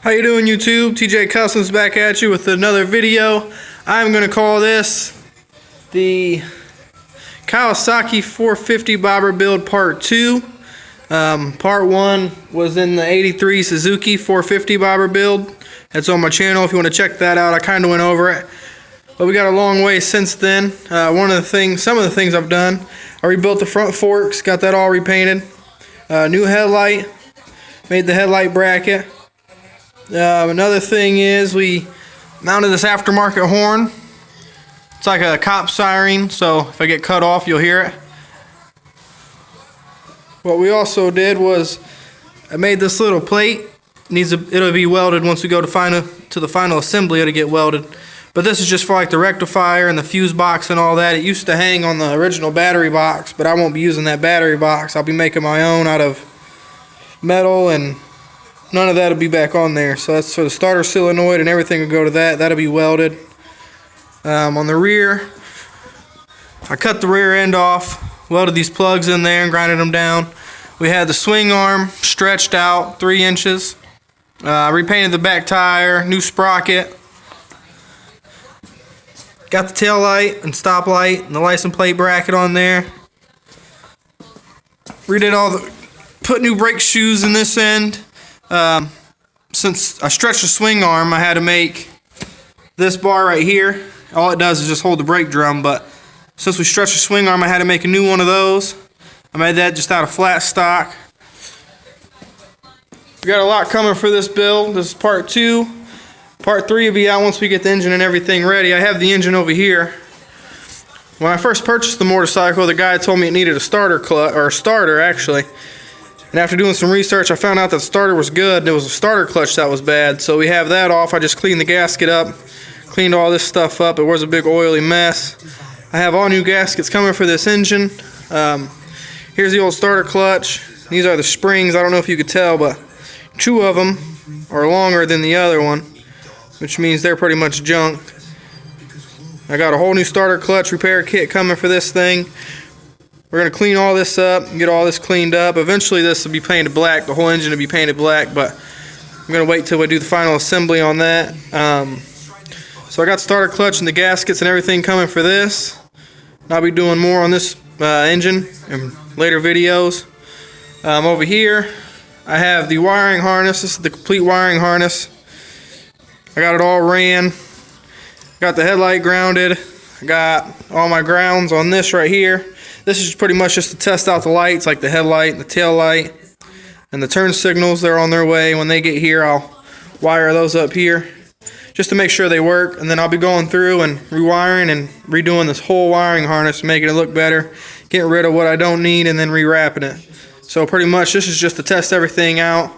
How you doing, YouTube? TJ Customs back at you with another video. I'm going to call this the Kawasaki 450 bobber build part 2. Part 1 was in the 83 Suzuki 450 bobber build. That's on my channel if you want to check that out. I kind of went over it, but we got a long way since then. Some of the things I've done, I rebuilt the front forks, got that all repainted. New headlight, made the headlight bracket. Another thing is we mounted this aftermarket horn. It's like a cop siren, so if I get cut off, you'll hear it. What we also did was I made this little plate. It'll be welded once we go to the final assembly. It'll get welded. But this is just for like the rectifier and the fuse box and all that. It used to hang on the original battery box, but I won't be using that battery box. I'll be making my own out of metal, and none of that will be back on there. So that's for the starter solenoid, and everything will go to that. That'll be welded. On the rear, I cut the rear end off, welded these plugs in there and grinded them down. We had the swing arm stretched out 3 inches. Repainted the back tire, new sprocket. Got the tail light and stop light and the license plate bracket on there. Put new brake shoes in this end. Since I stretched the swing arm, I had to make this bar right here. All it does is just hold the brake drum, but since we stretched the swing arm, I had to make a new one of those. I made that just out of flat stock. We got a lot coming for this build. This is part 2. Part 3 will be out once we get the engine and everything ready. I have the engine over here. When I first purchased the motorcycle, the guy told me it needed a starter actually. And after doing some research, I found out that the starter was good. There was a starter clutch that was bad, so we have that off. I just cleaned the gasket up, cleaned all this stuff up. It was a big oily mess. I have all new gaskets coming for this engine. Here's the old starter clutch. These are the springs. I don't know if you could tell, but 2 of them are longer than the other one, which means they're pretty much junk. I got a whole new starter clutch repair kit coming for this thing. We're going to clean all this up and get all this cleaned up. Eventually this will be painted black. The whole engine will be painted black, but I'm going to wait till we do the final assembly on that. So I got the starter clutch and the gaskets and everything coming for this. I'll be doing more on this engine in later videos. Over here I have the wiring harness. This is the complete wiring harness. I got it all ran. Got the headlight grounded. I got all my grounds on this right here. This is pretty much just to test out the lights, like the headlight, the tail light, and the turn signals. They're on their way. When they get here, I'll wire those up here just to make sure they work. And then I'll be going through and rewiring and redoing this whole wiring harness, making it look better, getting rid of what I don't need, and then rewrapping it. So pretty much this is just to test everything out.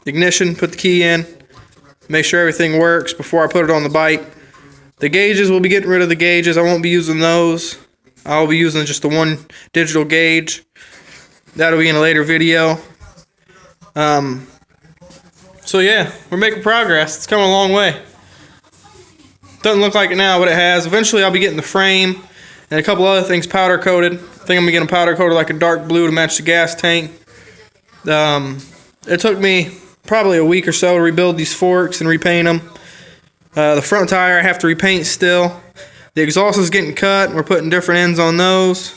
Ignition, put the key in, make sure everything works before I put it on the bike. The gauges, we'll be getting rid of the gauges. I won't be using those. I'll be using just the one digital gauge. That'll be in a later video. So yeah, we're making progress. It's coming a long way. Doesn't look like it now, but it has. Eventually I'll be getting the frame and a couple other things powder coated. I think I'm going to get them powder coated like a dark blue to match the gas tank. It took me probably a week or so to rebuild these forks and repaint them. The front tire I have to repaint still. The exhaust is getting cut. We're putting different ends on those.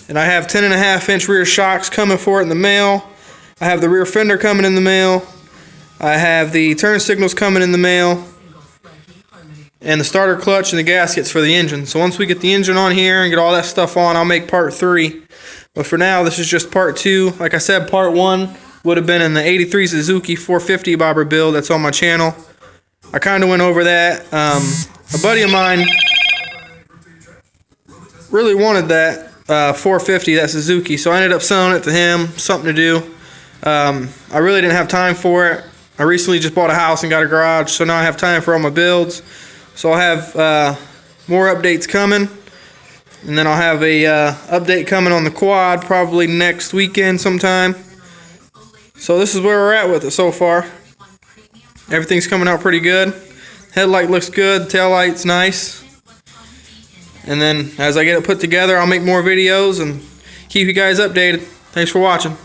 And I have 10.5-inch rear shocks coming for it in the mail. I have the rear fender coming in the mail. I have the turn signals coming in the mail. And the starter clutch and the gaskets for the engine. So once we get the engine on here and get all that stuff on, I'll make part 3. But for now, this is just part 2. Like I said, part 1 would have been in the 83 Suzuki 450 bobber build. That's on my channel. I kind of went over that. A buddy of mine really wanted that 450, that Suzuki, so I ended up selling it to him. Something to do. I really didn't have time for it. I recently just bought a house and got a garage, so now I have time for all my builds. So I'll have more updates coming, and then I'll have a update coming on the quad probably next weekend sometime. So this is where we're at with it so far. Everything's coming out pretty good. Headlight looks good, tail light's nice. And then as I get it put together, I'll make more videos and keep you guys updated. Thanks for watching.